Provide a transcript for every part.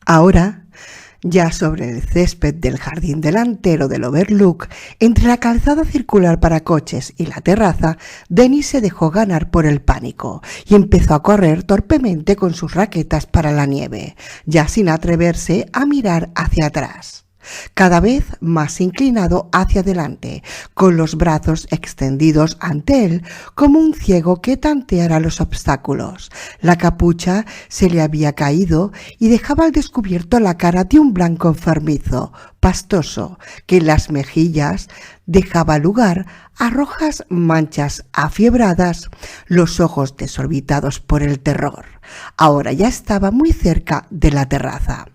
Ahora, ya sobre el césped del jardín delantero del Overlook, entre la calzada circular para coches y la terraza, Dennis se dejó ganar por el pánico y empezó a correr torpemente con sus raquetas para la nieve, ya sin atreverse a mirar hacia atrás. Cada vez más inclinado hacia adelante, con los brazos extendidos ante él como un ciego que tanteara los obstáculos. La capucha se le había caído y dejaba al descubierto la cara de un blanco enfermizo, pastoso, que en las mejillas dejaba lugar a rojas manchas afiebradas, los ojos desorbitados por el terror. Ahora ya estaba muy cerca de la terraza.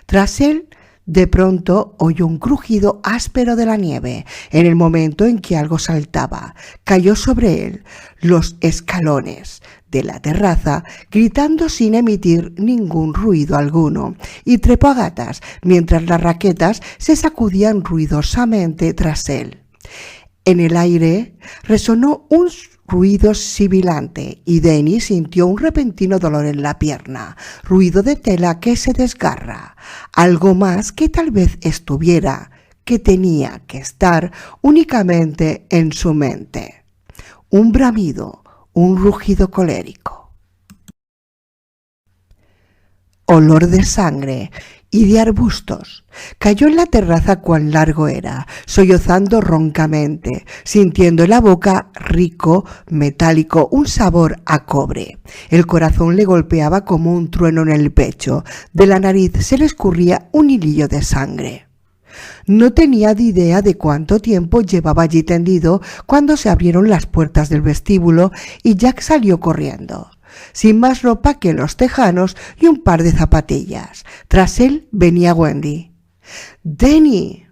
Tras él, de pronto oyó un crujido áspero de la nieve. En el momento en que algo saltaba, cayó sobre él los escalones de la terraza, gritando sin emitir ningún ruido alguno, y trepó a gatas mientras las raquetas se sacudían ruidosamente tras él. En el aire resonó un ruido sibilante y Dennis sintió un repentino dolor en la pierna, ruido de tela que se desgarra, algo más que tal vez estuviera, que tenía que estar únicamente en su mente. Un bramido, un rugido colérico. Olor de sangre y de arbustos. Cayó en la terraza cuán largo era, sollozando roncamente, sintiendo en la boca rico, metálico, un sabor a cobre. El corazón le golpeaba como un trueno en el pecho. De la nariz se le escurría un hilillo de sangre. No tenía ni idea de cuánto tiempo llevaba allí tendido cuando se abrieron las puertas del vestíbulo y Jack salió corriendo, sin más ropa que los tejanos y un par de zapatillas. Tras él venía Wendy. «¡Denny!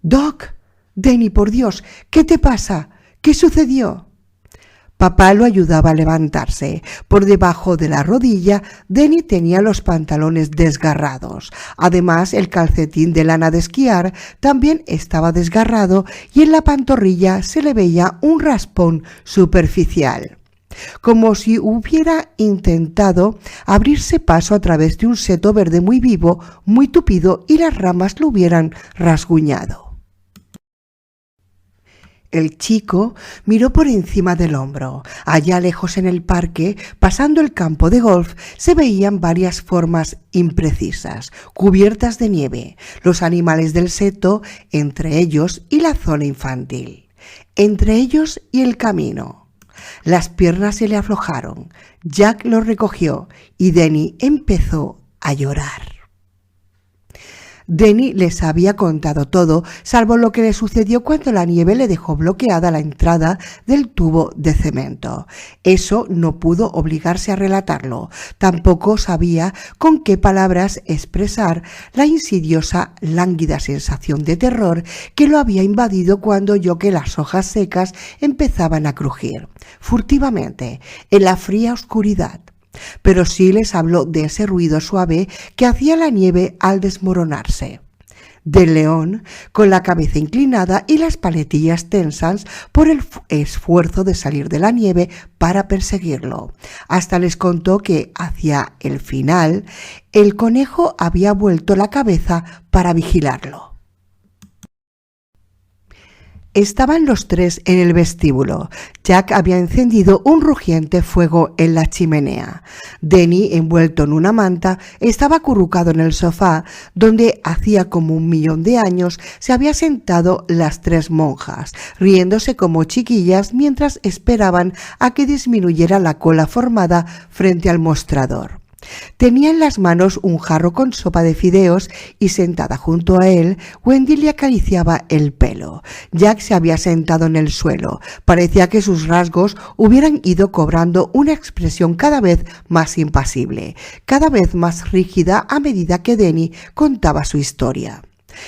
¡Doc! Denny, por Dios, ¿qué te pasa? ¿Qué sucedió?» Papá lo ayudaba a levantarse. Por debajo de la rodilla, Denny tenía los pantalones desgarrados. Además, el calcetín de lana de esquiar también estaba desgarrado y en la pantorrilla se le veía un raspón superficial, como si hubiera intentado abrirse paso a través de un seto verde muy vivo, muy tupido, y las ramas lo hubieran rasguñado. El chico miró por encima del hombro. Allá lejos en el parque, pasando el campo de golf, se veían varias formas imprecisas, cubiertas de nieve, los animales del seto, entre ellos y la zona infantil, entre ellos y el camino. Las piernas se le aflojaron. Jack lo recogió y Denny empezó a llorar. Denny les había contado todo, salvo lo que le sucedió cuando la nieve le dejó bloqueada la entrada del tubo de cemento. Eso no pudo obligarse a relatarlo. Tampoco sabía con qué palabras expresar la insidiosa, lánguida sensación de terror que lo había invadido cuando oyó que las hojas secas empezaban a crujir, furtivamente, en la fría oscuridad. Pero sí les habló de ese ruido suave que hacía la nieve al desmoronarse, del león con la cabeza inclinada y las paletillas tensas por el esfuerzo de salir de la nieve para perseguirlo. Hasta les contó que hacia el final el conejo había vuelto la cabeza para vigilarlo. Estaban los tres en el vestíbulo. Jack había encendido un rugiente fuego en la chimenea. Denny, envuelto en una manta, estaba acurrucado en el sofá, donde hacía como 1.000.000 de años se habían sentado las tres monjas, riéndose como chiquillas mientras esperaban a que disminuyera la cola formada frente al mostrador. Tenía en las manos un jarro con sopa de fideos y sentada junto a él, Wendy le acariciaba el pelo. Jack se había sentado en el suelo. Parecía que sus rasgos hubieran ido cobrando una expresión cada vez más impasible, cada vez más rígida a medida que Denny contaba su historia.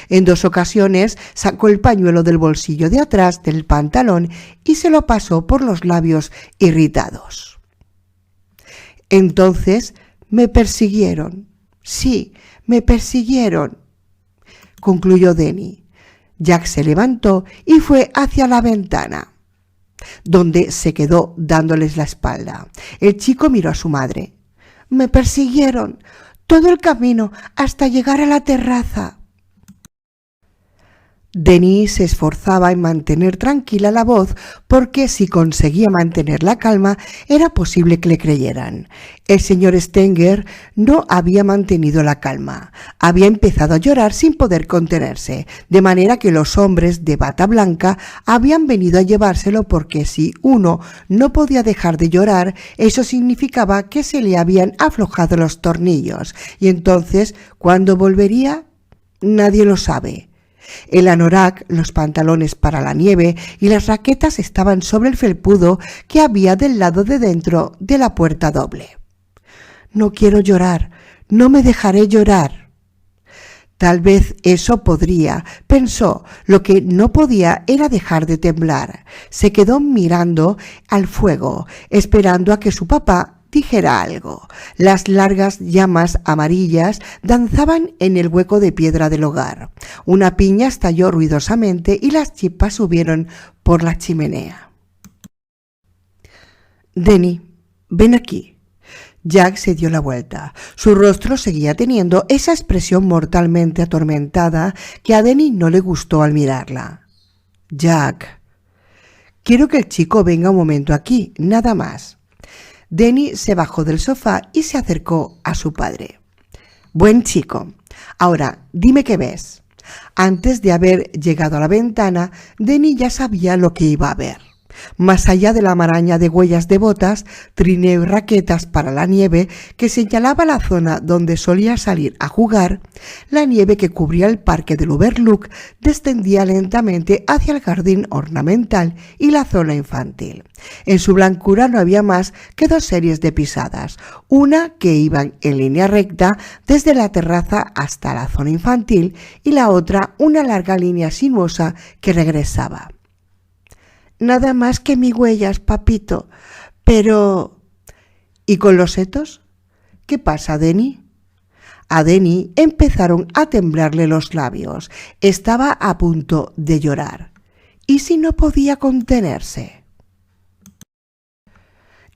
En 2 ocasiones sacó el pañuelo del bolsillo de atrás del pantalón y se lo pasó por los labios irritados. Entonces me persiguieron. Sí, me persiguieron, concluyó Denny. Jack se levantó y fue hacia la ventana, donde se quedó dándoles la espalda. El chico miró a su madre. Me persiguieron. todo el camino hasta llegar a la terraza. Denis se esforzaba en mantener tranquila la voz porque si conseguía mantener la calma era posible que le creyeran. El señor Stenger no había mantenido la calma. Había empezado a llorar sin poder contenerse, de manera que los hombres de bata blanca habían venido a llevárselo porque si uno no podía dejar de llorar, eso significaba que se le habían aflojado los tornillos. Y entonces, ¿cuándo volvería? Nadie lo sabe. El anorak, los pantalones para la nieve y las raquetas estaban sobre el felpudo que había del lado de dentro de la puerta doble. No quiero llorar, no me dejaré llorar. Tal vez eso podría, pensó. Lo que no podía era dejar de temblar. Se quedó mirando al fuego, esperando a que su papá dijera algo. Las largas llamas amarillas danzaban en el hueco de piedra del hogar. Una piña estalló ruidosamente y las chispas subieron por la chimenea. Denny, ven aquí. Jack se dio la vuelta. Su rostro seguía teniendo esa expresión mortalmente atormentada que a Denny no le gustó al mirarla. Jack, quiero que el chico venga un momento aquí, nada más. Denny se bajó del sofá y se acercó a su padre. Buen chico. Ahora, dime qué ves. Antes de haber llegado a la ventana, Denny ya sabía lo que iba a ver. Más allá de la maraña de huellas de botas, trineo y raquetas para la nieve que señalaba la zona donde solía salir a jugar, la nieve que cubría el parque del Overlook descendía lentamente hacia el jardín ornamental y la zona infantil. En su blancura no había más que dos series de pisadas, una que iban en línea recta desde la terraza hasta la zona infantil y la otra una larga línea sinuosa que regresaba. Nada más que mis huellas, papito, pero... ¿Y con los setos? ¿Qué pasa, Denny? A Denny empezaron a temblarle los labios. Estaba a punto de llorar. ¿Y si no podía contenerse?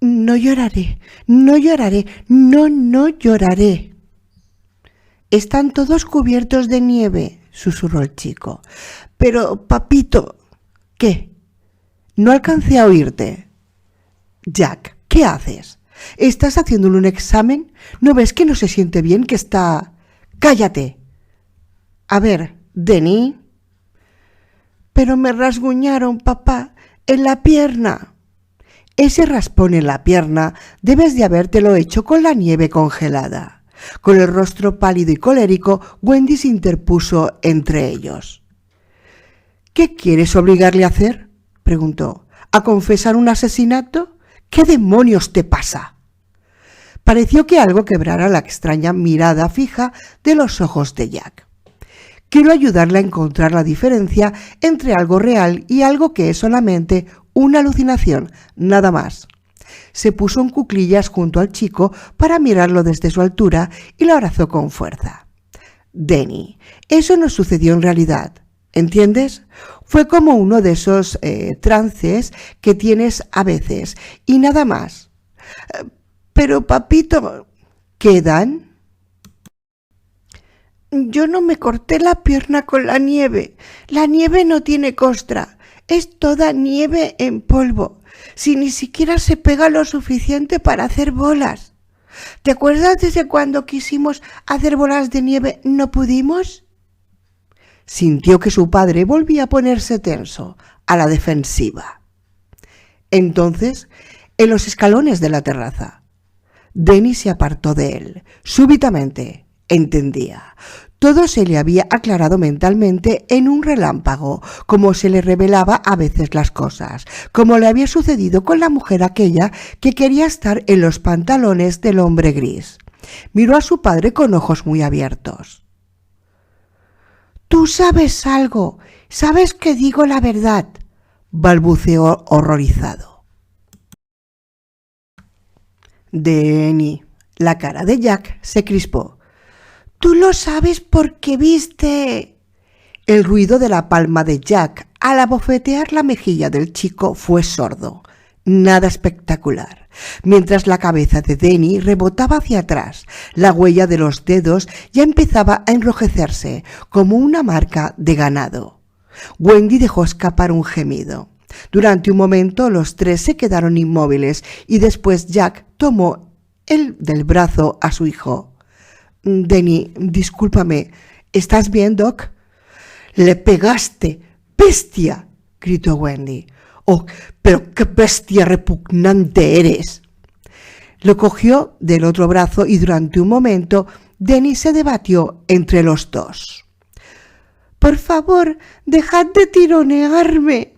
No lloraré, no lloraré, no lloraré. Están todos cubiertos de nieve, susurró el chico. Pero, papito, ¿qué? No alcancé a oírte. Jack, ¿qué haces? ¿Estás haciéndole un examen? ¿No ves que no se siente bien, que está...? ¡Cállate! A ver, Denny. Pero me rasguñaron, papá, en la pierna. Ese raspón en la pierna debes de habértelo hecho con la nieve congelada. Con el rostro pálido y colérico, Wendy se interpuso entre ellos. ¿Qué quieres obligarle a hacer?, preguntó. ¿A confesar un asesinato? ¿Qué demonios te pasa? Pareció que algo quebrara la extraña mirada fija de los ojos de Jack. Quiero ayudarle a encontrar la diferencia entre algo real y algo que es solamente una alucinación, nada más. Se puso en cuclillas junto al chico para mirarlo desde su altura y lo abrazó con fuerza. Denny, eso no sucedió en realidad. ¿Entiendes? Fue como uno de esos trances que tienes a veces y nada más. Pero, papito, ¿quedan? Yo no me corté la pierna con la nieve. La nieve no tiene costra. Es toda nieve en polvo. Si ni siquiera se pega lo suficiente para hacer bolas. ¿Te acuerdas desde cuando quisimos hacer bolas de nieve no pudimos? Sintió que su padre volvía a ponerse tenso, a la defensiva. Entonces, en los escalones de la terraza, Denny se apartó de él. Súbitamente, entendía. Todo se le había aclarado mentalmente en un relámpago, como se le revelaba a veces las cosas, como le había sucedido con la mujer aquella que quería estar en los pantalones del hombre gris. Miró a su padre con ojos muy abiertos. «Tú sabes algo, sabes que digo la verdad», balbuceó horrorizado. Denny, la cara de Jack se crispó. «Tú lo sabes porque viste...» El ruido de la palma de Jack al abofetear la mejilla del chico fue sordo. Nada espectacular. Mientras la cabeza de Denny rebotaba hacia atrás, la huella de los dedos ya empezaba a enrojecerse como una marca de ganado. Wendy dejó escapar un gemido. Durante un momento los tres se quedaron inmóviles y después Jack tomó del brazo a su hijo. «Denny, discúlpame, ¿estás bien, Doc?» «¡Le pegaste, bestia!», gritó Wendy. «¡Oh, pero qué bestia repugnante eres!». Lo cogió del otro brazo y durante un momento Denny se debatió entre los dos. «Por favor, dejad de tironearme»,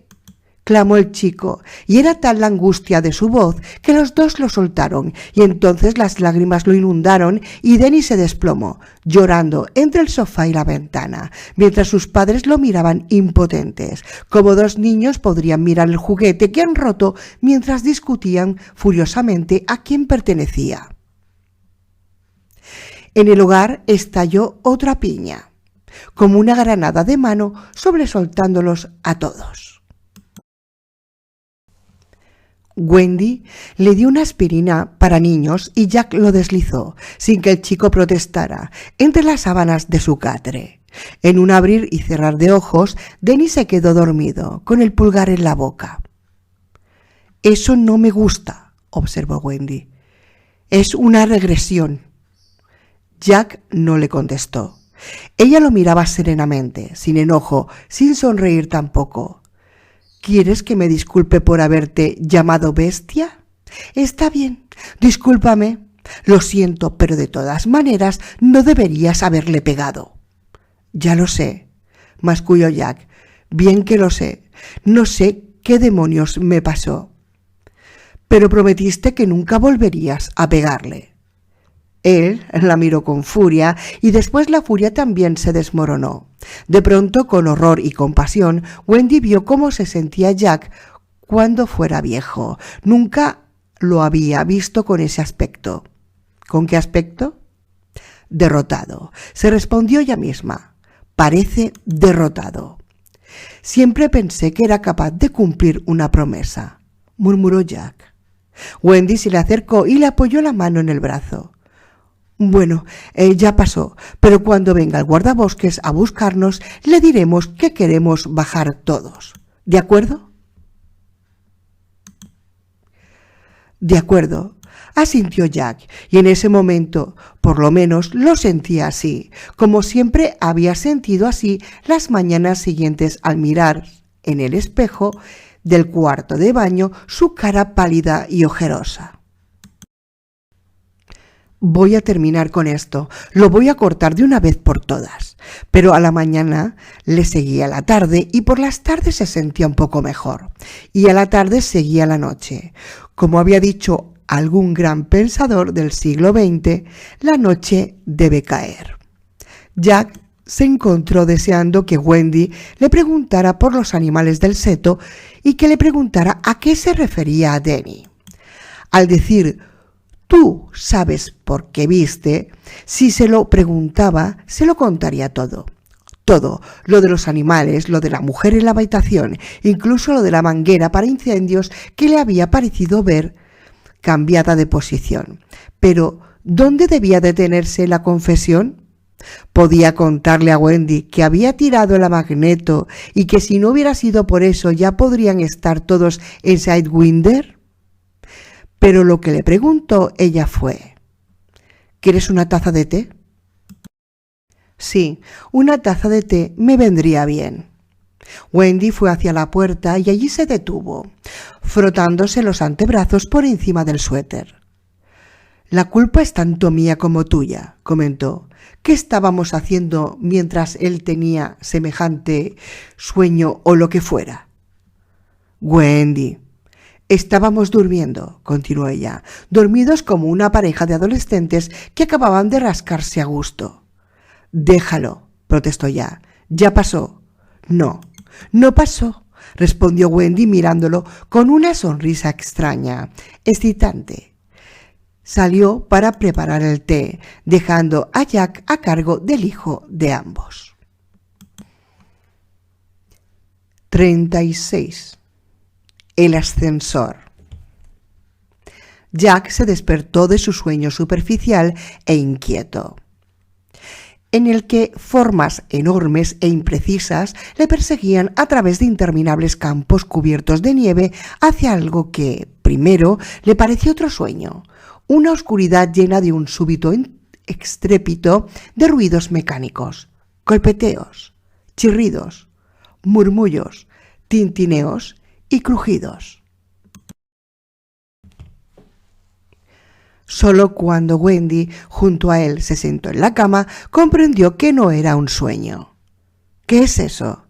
clamó el chico, y era tal la angustia de su voz que los dos lo soltaron, y entonces las lágrimas lo inundaron y Denny se desplomó, llorando entre el sofá y la ventana, mientras sus padres lo miraban impotentes, como dos niños podrían mirar el juguete que han roto mientras discutían furiosamente a quién pertenecía. En el hogar estalló otra piña, como una granada de mano sobresaltándolos a todos. Wendy le dio una aspirina para niños y Jack lo deslizó, sin que el chico protestara, entre las sábanas de su catre. En un abrir y cerrar de ojos, Denny se quedó dormido, con el pulgar en la boca. «Eso no me gusta», observó Wendy. «Es una regresión». Jack no le contestó. Ella lo miraba serenamente, sin enojo, sin sonreír tampoco. «¿Quieres que me disculpe por haberte llamado bestia? Está bien, discúlpame. Lo siento, pero de todas maneras no deberías haberle pegado». «Ya lo sé», masculló Jack. «Bien que lo sé. No sé qué demonios me pasó». «Pero prometiste que nunca volverías a pegarle». Él la miró con furia y después la furia también se desmoronó. De pronto, con horror y compasión, Wendy vio cómo se sentía Jack cuando fuera viejo. Nunca lo había visto con ese aspecto. ¿Con qué aspecto? Derrotado. Se respondió ella misma. Parece derrotado. «Siempre pensé que era capaz de cumplir una promesa», murmuró Jack. Wendy se le acercó y le apoyó la mano en el brazo. «Bueno, ya pasó, pero cuando venga el guardabosques a buscarnos, le diremos que queremos bajar todos. ¿De acuerdo?» «De acuerdo», asintió Jack, y en ese momento, por lo menos, lo sentía así, como siempre había sentido así las mañanas siguientes al mirar en el espejo del cuarto de baño su cara pálida y ojerosa. «Voy a terminar con esto, lo voy a cortar de una vez por todas». Pero a la mañana le seguía la tarde y por las tardes se sentía un poco mejor. Y a la tarde seguía la noche. Como había dicho algún gran pensador del siglo XX, la noche debe caer. Jack se encontró deseando que Wendy le preguntara por los animales del seto y que le preguntara a qué se refería a Denny. Al decir «tú sabes por qué viste», si se lo preguntaba, se lo contaría todo. Todo, lo de los animales, lo de la mujer en la habitación, incluso lo de la manguera para incendios que le había parecido ver cambiada de posición. Pero, ¿dónde debía detenerse la confesión? ¿Podía contarle a Wendy que había tirado el magneto y que si no hubiera sido por eso ya podrían estar todos en Sidewinder? Pero lo que le preguntó ella fue: «¿Quieres una taza de té?» «Sí, una taza de té me vendría bien». Wendy fue hacia la puerta y allí se detuvo, frotándose los antebrazos por encima del suéter. «La culpa es tanto mía como tuya», comentó. «¿Qué estábamos haciendo mientras él tenía semejante sueño o lo que fuera?» «Wendy». «Estábamos durmiendo», continuó ella, «dormidos como una pareja de adolescentes que acababan de rascarse a gusto». «Déjalo», protestó ya pasó». «No, no pasó», respondió Wendy mirándolo con una sonrisa extraña, excitante. Salió para preparar el té, dejando a Jack a cargo del hijo de ambos. 36. El ascensor. Jack se despertó de su sueño superficial e inquieto, en el que formas enormes e imprecisas le perseguían a través de interminables campos cubiertos de nieve hacia algo que, primero, le pareció otro sueño, una oscuridad llena de un súbito estrépito de ruidos mecánicos, golpeteos, chirridos, murmullos, tintineos y crujidos. Solo cuando Wendy, junto a él, se sentó en la cama, comprendió que no era un sueño. ¿Qué es eso?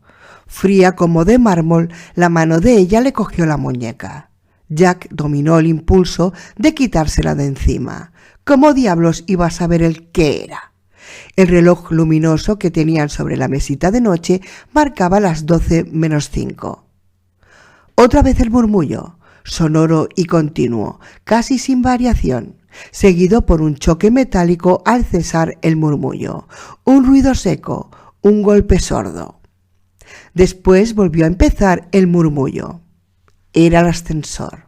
Fría como de mármol, la mano de ella le cogió la muñeca. Jack dominó el impulso de quitársela de encima. ¿Cómo diablos iba a saber él qué era? El reloj luminoso que tenían sobre la mesita de noche marcaba las 12:05. Otra vez el murmullo, sonoro y continuo, casi sin variación, seguido por un choque metálico al cesar el murmullo, un ruido seco, un golpe sordo. Después volvió a empezar el murmullo. Era el ascensor.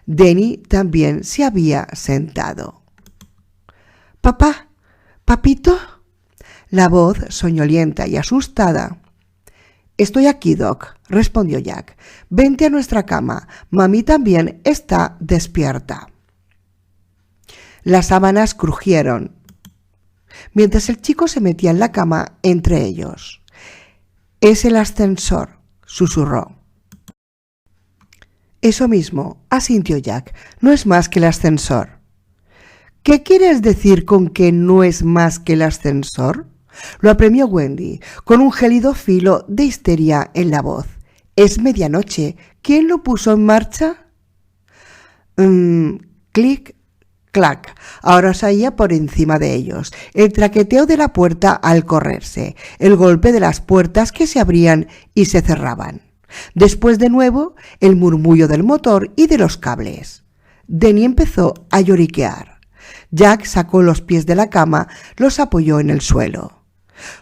Denny también se había sentado. «¿Papá? ¿Papito?» La voz soñolienta y asustada. «Estoy aquí, Doc», respondió Jack. «Vente a nuestra cama. Mami también está despierta». Las sábanas crujieron mientras el chico se metía en la cama entre ellos. «Es el ascensor», susurró. «Eso mismo», asintió Jack. «No es más que el ascensor». «¿Qué quieres decir con que no es más que el ascensor?», lo apremió Wendy, con un gélido filo de histeria en la voz. «Es medianoche. ¿Quién lo puso en marcha?» Clic, clac. Ahora se oía por encima de ellos el traqueteo de la puerta al correrse, el golpe de las puertas que se abrían y se cerraban. Después de nuevo el murmullo del motor y de los cables. Denny empezó a lloriquear. Jack sacó los pies de la cama, los apoyó en el suelo.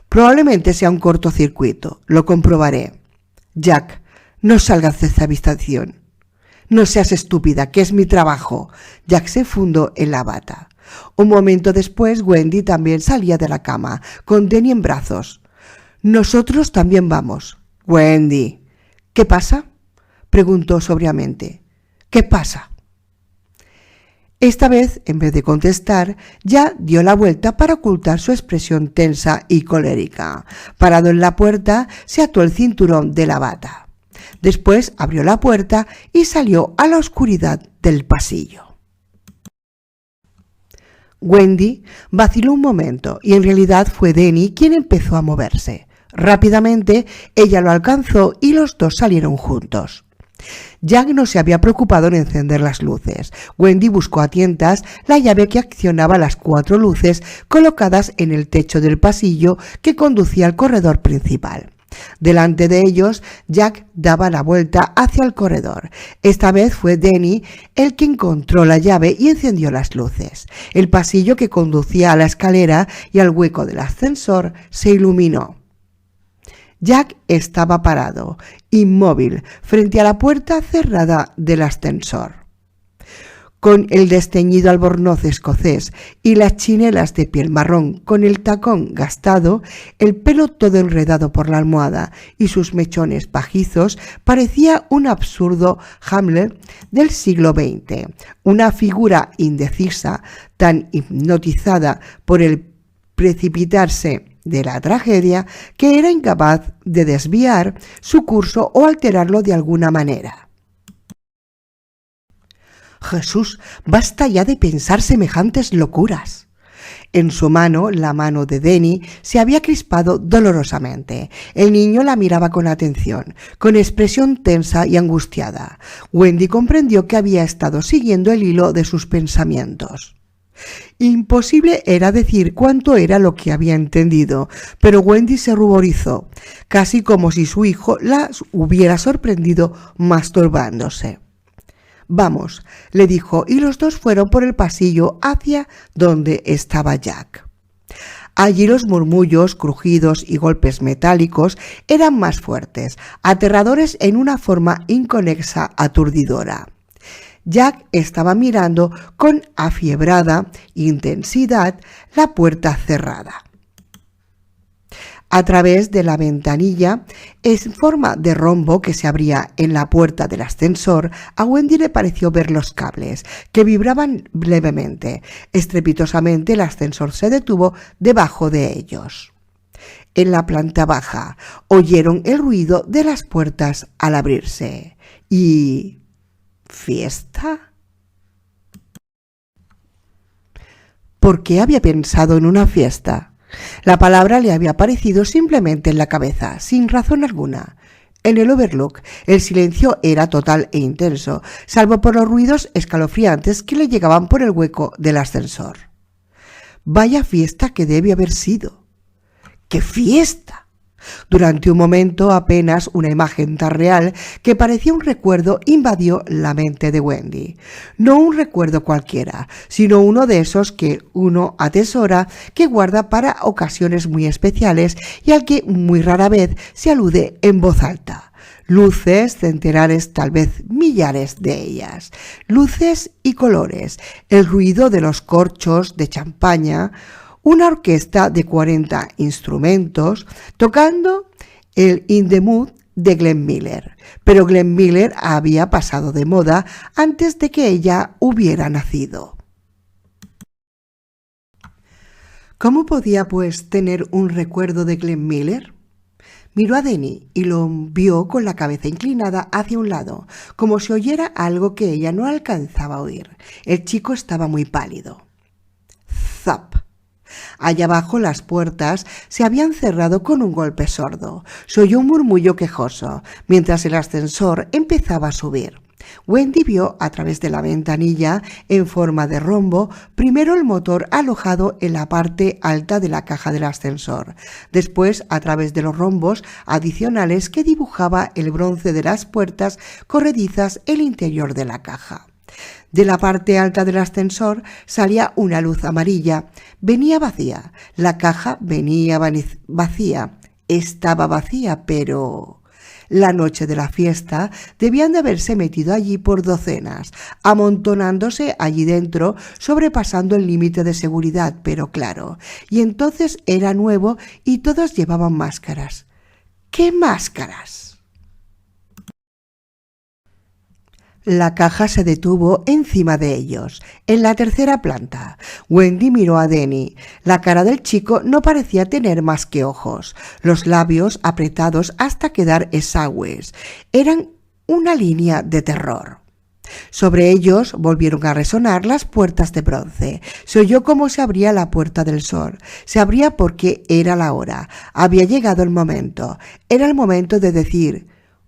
«Probablemente sea un cortocircuito, lo comprobaré». «Jack, no salgas de esta habitación». «No seas estúpida, que es mi trabajo». Jack se fundó en la bata. Un momento después, Wendy también salía de la cama, con Denny en brazos. «Nosotros también vamos». «Wendy». «¿Qué pasa?», preguntó sobriamente. «¿Qué pasa?». Esta vez, en vez de contestar, ya dio la vuelta para ocultar su expresión tensa y colérica. Parado en la puerta, se ató el cinturón de la bata. Después abrió la puerta y salió a la oscuridad del pasillo. Wendy vaciló un momento y en realidad fue Denny quien empezó a moverse. Rápidamente ella lo alcanzó y los dos salieron juntos. Jack no se había preocupado en encender las luces. Wendy buscó a tientas la llave que accionaba las 4 luces colocadas en el techo del pasillo que conducía al corredor principal. Delante de ellos, Jack daba la vuelta hacia el corredor. Esta vez fue Denny el que encontró la llave y encendió las luces. El pasillo que conducía a la escalera y al hueco del ascensor se iluminó. Jack estaba parado, inmóvil, frente a la puerta cerrada del ascensor. Con el desteñido albornoz escocés y las chinelas de piel marrón con el tacón gastado, el pelo todo enredado por la almohada y sus mechones pajizos, parecía un absurdo Hamlet del siglo XX, una figura indecisa, tan hipnotizada por el precipitarse de la tragedia que era incapaz de desviar su curso o alterarlo de alguna manera. «Jesús, basta ya de pensar semejantes locuras». En su mano, la mano de Denny, se había crispado dolorosamente. El niño la miraba con atención, con expresión tensa y angustiada. Wendy comprendió que había estado siguiendo el hilo de sus pensamientos. Imposible era decir cuánto era lo que había entendido, pero Wendy se ruborizó, casi como si su hijo la hubiera sorprendido masturbándose. «Vamos», le dijo, y los dos fueron por el pasillo hacia donde estaba Jack. Allí los murmullos, crujidos y golpes metálicos eran más fuertes, aterradores en una forma inconexa, aturdidora. Jack estaba mirando con afiebrada intensidad la puerta cerrada. A través de la ventanilla en forma de rombo que se abría en la puerta del ascensor, a Wendy le pareció ver los cables, que vibraban levemente. Estrepitosamente el ascensor se detuvo debajo de ellos. En la planta baja oyeron el ruido de las puertas al abrirse. Y... ¿fiesta? ¿Por qué había pensado en una fiesta? La palabra le había aparecido simplemente en la cabeza, sin razón alguna. En el Overlook, el silencio era total e intenso, salvo por los ruidos escalofriantes que le llegaban por el hueco del ascensor. Vaya fiesta que debe haber sido. ¡Qué fiesta! Durante un momento, apenas una imagen tan real que parecía un recuerdo invadió la mente de Wendy. No un recuerdo cualquiera, sino uno de esos que uno atesora, que guarda para ocasiones muy especiales y al que muy rara vez se alude en voz alta. Luces, centenares, tal vez millares de ellas. Luces y colores, el ruido de los corchos de champaña, una orquesta de 40 instrumentos tocando el In the Mood de Glenn Miller. Pero Glenn Miller había pasado de moda antes de que ella hubiera nacido. ¿Cómo podía, pues, tener un recuerdo de Glenn Miller? Miró a Denny y lo vio con la cabeza inclinada hacia un lado, como si oyera algo que ella no alcanzaba a oír. El chico estaba muy pálido. ¡Zap! Allá abajo las puertas se habían cerrado con un golpe sordo. Se oyó un murmullo quejoso mientras el ascensor empezaba a subir. Wendy vio a través de la ventanilla en forma de rombo primero el motor alojado en la parte alta de la caja del ascensor, después a través de los rombos adicionales que dibujaba el bronce de las puertas corredizas el interior de la caja. De la parte alta del ascensor salía una luz amarilla. Venía vacía. La caja venía vacía. Estaba vacía, pero... La noche de la fiesta debían de haberse metido allí por docenas, amontonándose allí dentro, sobrepasando el límite de seguridad, pero claro. Y entonces era nuevo y todos llevaban máscaras. ¿Qué máscaras? La caja se detuvo encima de ellos, en la tercera planta. Wendy miró a Denny. La cara del chico no parecía tener más que ojos, los labios apretados hasta quedar exangües. Eran una línea de terror. Sobre ellos volvieron a resonar las puertas de bronce. Se oyó cómo se abría la puerta del sol. Se abría porque era la hora. Había llegado el momento. Era el momento de decir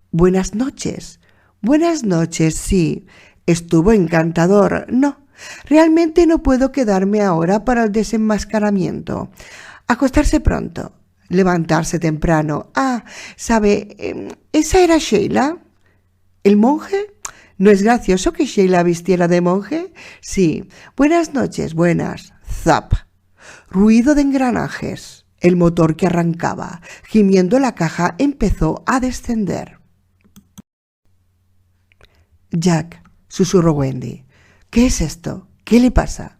«Buenas noches». Buenas noches, sí. Estuvo encantador. No, realmente no puedo quedarme ahora para el desenmascaramiento. Acostarse pronto. Levantarse temprano. Ah, ¿sabe? ¿Esa era Sheila? ¿El monje? ¿No es gracioso que Sheila vistiera de monje? Sí. Buenas noches, buenas. Zap. Ruido de engranajes. El motor que arrancaba. Gimiendo la caja empezó a descender. Jack, susurró Wendy. ¿Qué es esto? ¿Qué le pasa?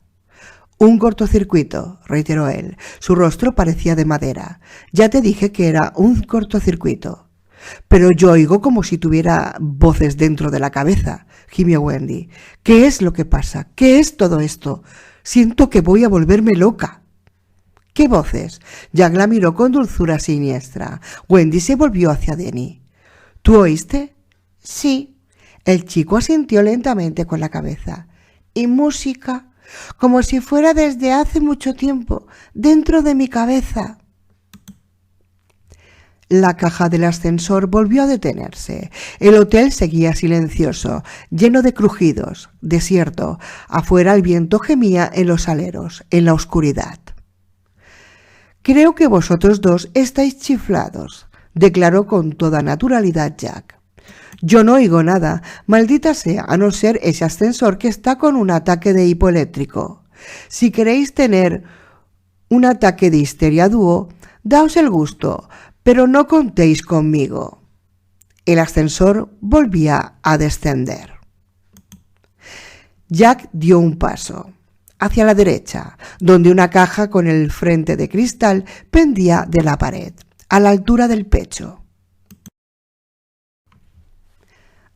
Un cortocircuito, reiteró él. Su rostro parecía de madera. Ya te dije que era un cortocircuito. Pero yo oigo como si tuviera voces dentro de la cabeza, gimió Wendy. ¿Qué es lo que pasa? ¿Qué es todo esto? Siento que voy a volverme loca. ¿Qué voces? Jack la miró con dulzura siniestra. Wendy se volvió hacia Denny. ¿Tú oíste? Sí. El chico asintió lentamente con la cabeza. Y música, como si fuera desde hace mucho tiempo, dentro de mi cabeza. La caja del ascensor volvió a detenerse. El hotel seguía silencioso, lleno de crujidos, desierto. Afuera el viento gemía en los aleros, en la oscuridad. «Creo que vosotros dos estáis chiflados», declaró con toda naturalidad Jack. «Yo no oigo nada, maldita sea, a no ser ese ascensor que está con un ataque de hipoeléctrico. Si queréis tener un ataque de histeria dúo, daos el gusto, pero no contéis conmigo». El ascensor volvía a descender. Jack dio un paso hacia la derecha, donde una caja con el frente de cristal pendía de la pared, a la altura del pecho.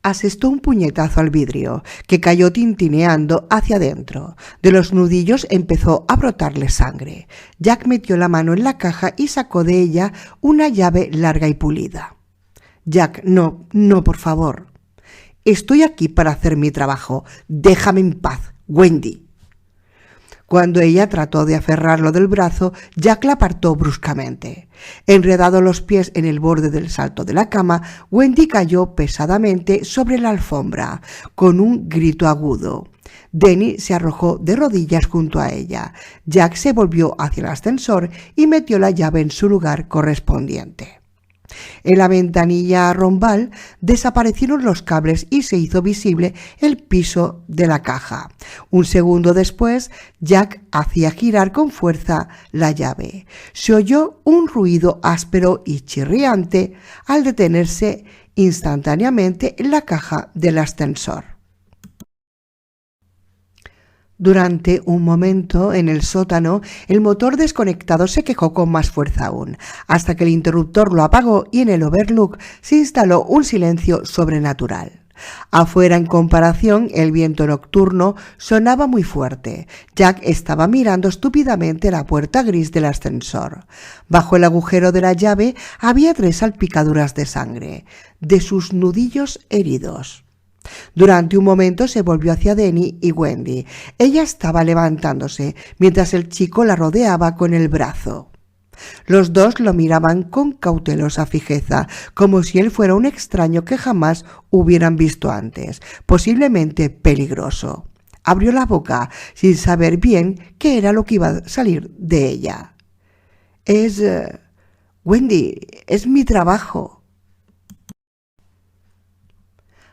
Asestó un puñetazo al vidrio, que cayó tintineando hacia adentro. De los nudillos empezó a brotarle sangre. Jack metió la mano en la caja y sacó de ella una llave larga y pulida. Jack, no, por favor. Estoy aquí para hacer mi trabajo. Déjame en paz, Wendy. Cuando ella trató de aferrarlo del brazo, Jack la apartó bruscamente. Enredado los pies en el borde del salto de la cama, Wendy cayó pesadamente sobre la alfombra, con un grito agudo. Denny se arrojó de rodillas junto a ella. Jack se volvió hacia el ascensor y metió la llave en su lugar correspondiente. En la ventanilla rombal desaparecieron los cables y se hizo visible el piso de la caja. Un segundo después, Jack hacía girar con fuerza la llave. Se oyó un ruido áspero y chirriante al detenerse instantáneamente en la caja del ascensor. Durante un momento, en el sótano, el motor desconectado se quejó con más fuerza aún, hasta que el interruptor lo apagó y en el Overlook se instaló un silencio sobrenatural. Afuera, en comparación, el viento nocturno sonaba muy fuerte. Jack estaba mirando estúpidamente la puerta gris del ascensor. Bajo el agujero de la llave había 3 salpicaduras de sangre, de sus nudillos heridos. Durante un momento se volvió hacia Denny y Wendy. Ella estaba levantándose, mientras el chico la rodeaba con el brazo. Los dos lo miraban con cautelosa fijeza, como si él fuera un extraño que jamás hubieran visto antes, posiblemente peligroso. Abrió la boca, sin saber bien qué era lo que iba a salir de ella. Wendy, es mi trabajo.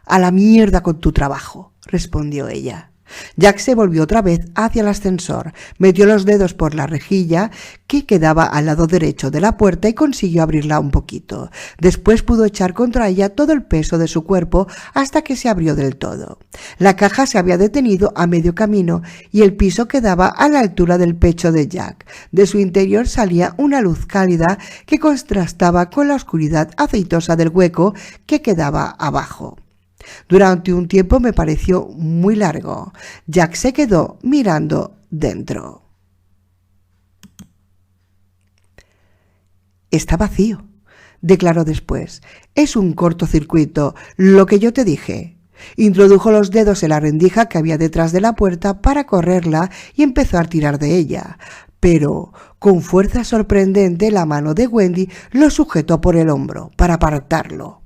«A la mierda con tu trabajo», respondió ella. Jack se volvió otra vez hacia el ascensor, metió los dedos por la rejilla que quedaba al lado derecho de la puerta y consiguió abrirla un poquito. Después pudo echar contra ella todo el peso de su cuerpo hasta que se abrió del todo. La caja se había detenido a medio camino y el piso quedaba a la altura del pecho de Jack. De su interior salía una luz cálida que contrastaba con la oscuridad aceitosa del hueco que quedaba abajo. Durante un tiempo me pareció muy largo. Jack se quedó mirando dentro. «Está vacío», declaró después. «Es un cortocircuito, lo que yo te dije». Introdujo los dedos en la rendija que había detrás de la puerta para correrla y empezó a tirar de ella. Pero, con fuerza sorprendente, la mano de Wendy lo sujetó por el hombro para apartarlo.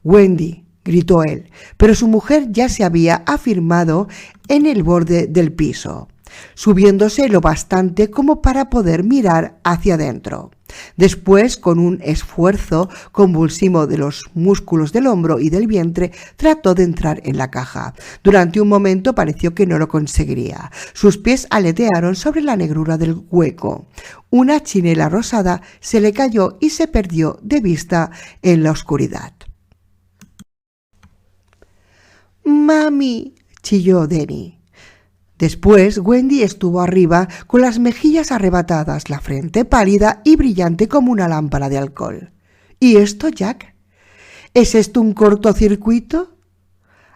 «Wendy», gritó él, pero su mujer ya se había afirmado en el borde del piso, subiéndose lo bastante como para poder mirar hacia adentro. Después, con un esfuerzo convulsivo de los músculos del hombro y del vientre, trató de entrar en la caja. Durante un momento pareció que no lo conseguiría. Sus pies aletearon sobre la negrura del hueco. Una chinela rosada se le cayó y se perdió de vista en la oscuridad. «Mami», chilló Denny. Después Wendy estuvo arriba con las mejillas arrebatadas, la frente pálida y brillante como una lámpara de alcohol. «¿Y esto, Jack? ¿Es esto un cortocircuito?»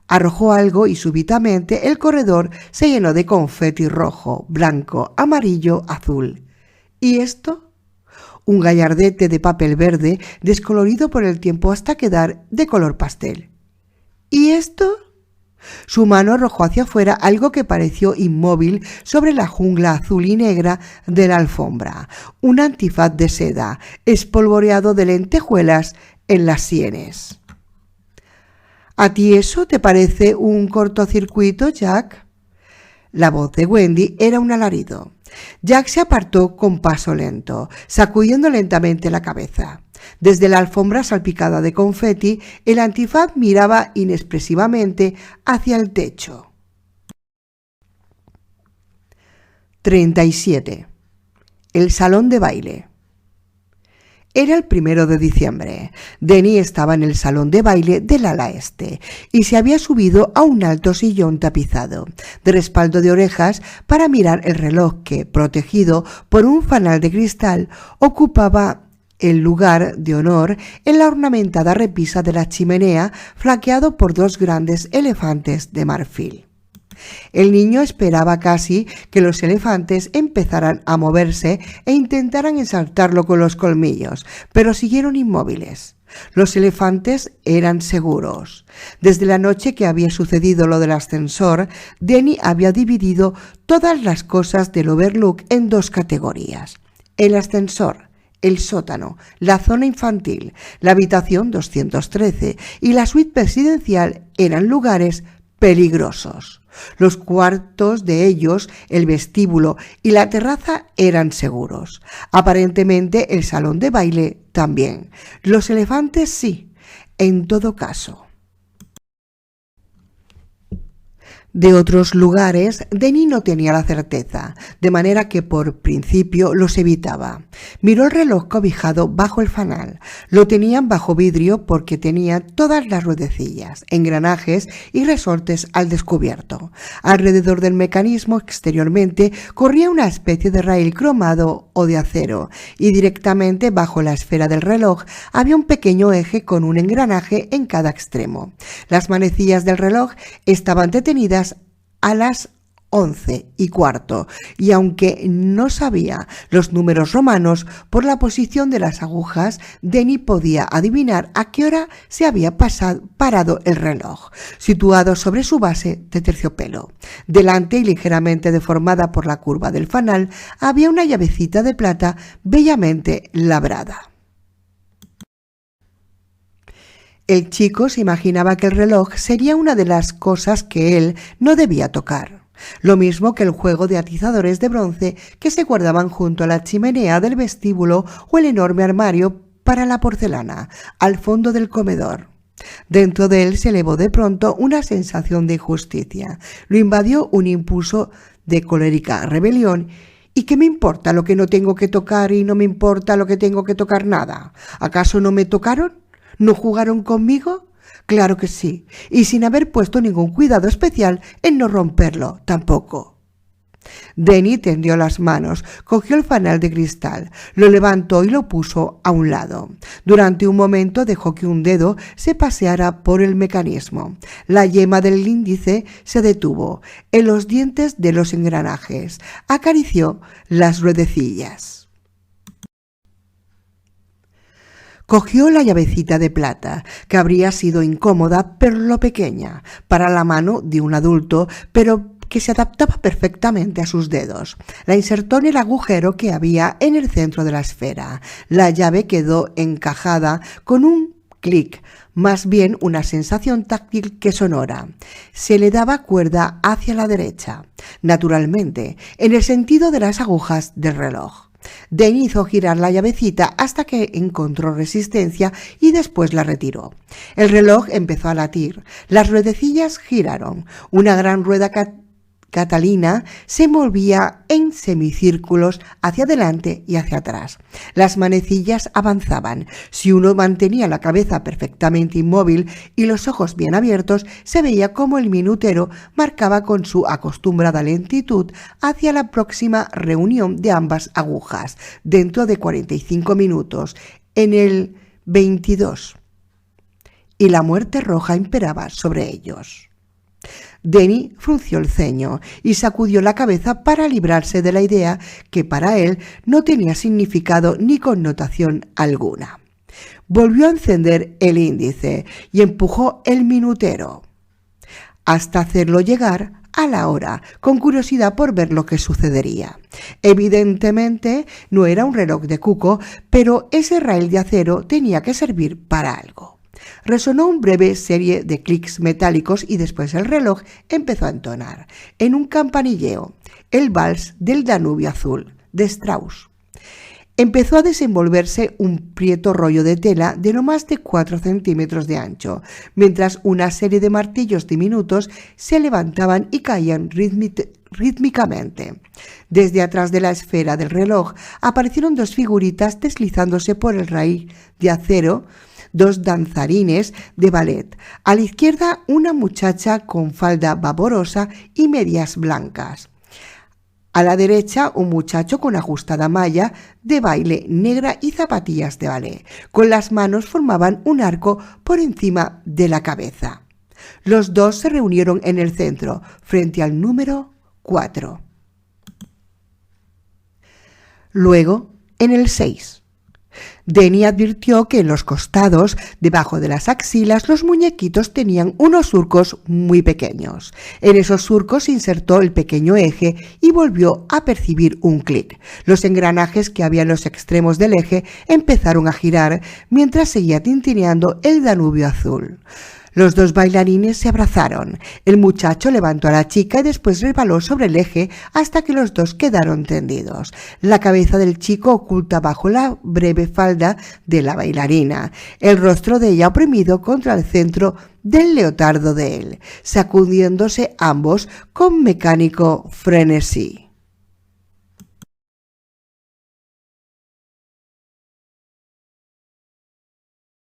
Arrojó algo y súbitamente el corredor se llenó de confeti rojo, blanco, amarillo, azul. «¿Y esto?» Un gallardete de papel verde descolorido por el tiempo hasta quedar de color pastel. «¿Y esto?» Su mano arrojó hacia afuera algo que pareció inmóvil sobre la jungla azul y negra de la alfombra, un antifaz de seda, espolvoreado de lentejuelas en las sienes. «¿A ti eso te parece un cortocircuito, Jack?» La voz de Wendy era un alarido. Jack se apartó con paso lento, sacudiendo lentamente la cabeza. Desde la alfombra salpicada de confeti, el antifaz miraba inexpresivamente hacia el techo. 37. El salón de baile. Era el 1 de diciembre. Denny estaba en el salón de baile del ala este y se había subido a un alto sillón tapizado, de respaldo de orejas, para mirar el reloj que, protegido por un fanal de cristal, ocupaba el lugar de honor en la ornamentada repisa de la chimenea, flanqueado por 2 grandes elefantes de marfil. El niño esperaba casi que los elefantes empezaran a moverse e intentaran ensartarlo con los colmillos, pero siguieron inmóviles. Los elefantes eran seguros. Desde la noche que había sucedido lo del ascensor, Denny había dividido todas las cosas del Overlook en 2 categorías: el ascensor, el sótano, la zona infantil, la habitación 213 y la suite presidencial eran lugares peligrosos. Los cuartos de ellos, el vestíbulo y la terraza eran seguros. Aparentemente el salón de baile también. Los elefantes sí, en todo caso. De otros lugares, Denny no tenía la certeza, de manera que por principio los evitaba. Miró el reloj cobijado bajo el fanal. Lo tenían bajo vidrio porque tenía todas las ruedecillas, engranajes y resortes al descubierto. Alrededor del mecanismo, exteriormente, corría una especie de raíl cromado o de acero, y directamente bajo la esfera del reloj había un pequeño eje con un engranaje en cada extremo. Las manecillas del reloj estaban detenidas a las 11:15, y aunque no sabía los números romanos, por la posición de las agujas, Denny podía adivinar a qué hora se había parado el reloj, situado sobre su base de terciopelo. Delante y ligeramente deformada por la curva del fanal, había una llavecita de plata bellamente labrada. El chico se imaginaba que el reloj sería una de las cosas que él no debía tocar, lo mismo que el juego de atizadores de bronce que se guardaban junto a la chimenea del vestíbulo o el enorme armario para la porcelana, al fondo del comedor. Dentro de él se elevó de pronto una sensación de injusticia. Lo invadió un impulso de colérica rebelión. ¿Y qué me importa lo que no tengo que tocar y no me importa lo que tengo que tocar nada? ¿Acaso no me tocaron? ¿No jugaron conmigo? Claro que sí, y sin haber puesto ningún cuidado especial en no romperlo tampoco. Denny tendió las manos, cogió el fanal de cristal, lo levantó y lo puso a un lado. Durante un momento dejó que un dedo se paseara por el mecanismo. La yema del índice se detuvo en los dientes de los engranajes. Acarició las ruedecillas. Cogió la llavecita de plata, que habría sido incómoda por lo pequeña, para la mano de un adulto, pero que se adaptaba perfectamente a sus dedos. La insertó en el agujero que había en el centro de la esfera. La llave quedó encajada con un clic, más bien una sensación táctil que sonora. Se le daba cuerda hacia la derecha, naturalmente, en el sentido de las agujas del reloj. Denny hizo girar la llavecita hasta que encontró resistencia y después la retiró. El reloj empezó a latir. Las ruedecillas giraron. Una gran rueda catalina se movía en semicírculos hacia adelante y hacia atrás. Las manecillas avanzaban. Si uno mantenía la cabeza perfectamente inmóvil y los ojos bien abiertos, se veía cómo el minutero marcaba con su acostumbrada lentitud hacia la próxima reunión de ambas agujas, dentro de 45 minutos, en el 22. Y la muerte roja imperaba sobre ellos. Denny frunció el ceño y sacudió la cabeza para librarse de la idea que para él no tenía significado ni connotación alguna. Volvió a encender el índice y empujó el minutero hasta hacerlo llegar a la hora, con curiosidad por ver lo que sucedería. Evidentemente no era un reloj de cuco, pero ese raíl de acero tenía que servir para algo. Resonó una breve serie de clics metálicos y después el reloj empezó a entonar, en un campanilleo, el vals del Danubio Azul de Strauss. empezó a desenvolverse un prieto rollo de tela de no más de 4 centímetros de ancho, mientras una serie de martillos diminutos se levantaban y caían rítmicamente. Desde atrás de la esfera del reloj aparecieron dos figuritas deslizándose por el raíl de acero, dos danzarines de ballet. A la izquierda, una muchacha con falda vaporosa y medias blancas. A la derecha, un muchacho con ajustada malla de baile negra y zapatillas de ballet. Con las manos formaban un arco por encima de la cabeza. Los dos se reunieron en el centro, frente al número 4. Luego, en el 6. Denny advirtió que en los costados, debajo de las axilas, los muñequitos tenían unos surcos muy pequeños. En esos surcos insertó el pequeño eje y volvió a percibir un clic. Los engranajes que había en los extremos del eje empezaron a girar mientras seguía tintineando el Danubio azul. Los dos bailarines se abrazaron. El muchacho levantó a la chica y después resbaló sobre el eje hasta que los dos quedaron tendidos. La cabeza del chico oculta bajo la breve falda de la bailarina, el rostro de ella oprimido contra el centro del leotardo de él, sacudiéndose ambos con mecánico frenesí.